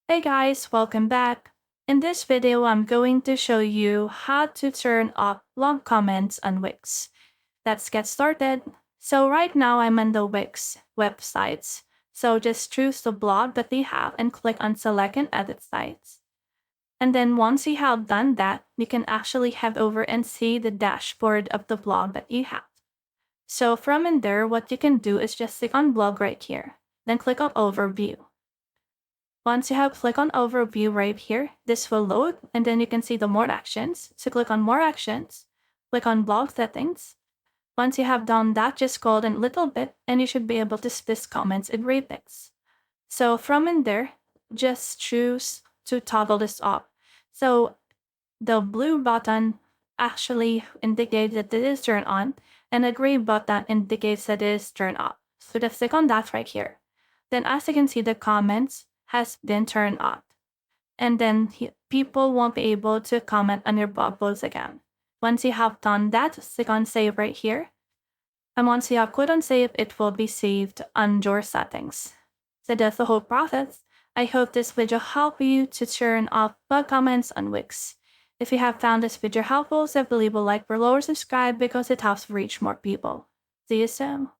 Hey guys, welcome back. In this video, I'm going to show you how to turn off long comments on Wix. Let's get started. So right now I'm on the Wix websites. So just choose the blog that they have and click on select and edit sites. And then once you have done that, you can actually head over and see the dashboard of the blog that you have. So from in there, what you can do is just click on blog right here. Then click on overview. Once you have click on overview right here, this will load and then you can see the more actions. So click on more actions, click on blog settings. Once you have done that, just scroll down a little bit and you should be able to see this comments and ratings. So from in there, just choose to toggle this off. So the blue button actually indicates that it is turned on and the gray button indicates that it is turned off. So just click on that right here. Then as you can see, the comments has been turned off. And then people won't be able to comment on your blog posts again. Once you have done that, click on save right here. And once you have clicked on save, it will be saved on your settings. So that's the whole process. I hope this video helped you to turn off bug comments on Wix. If you have found this video helpful, simply leave a like below or subscribe because it helps reach more people. See you soon.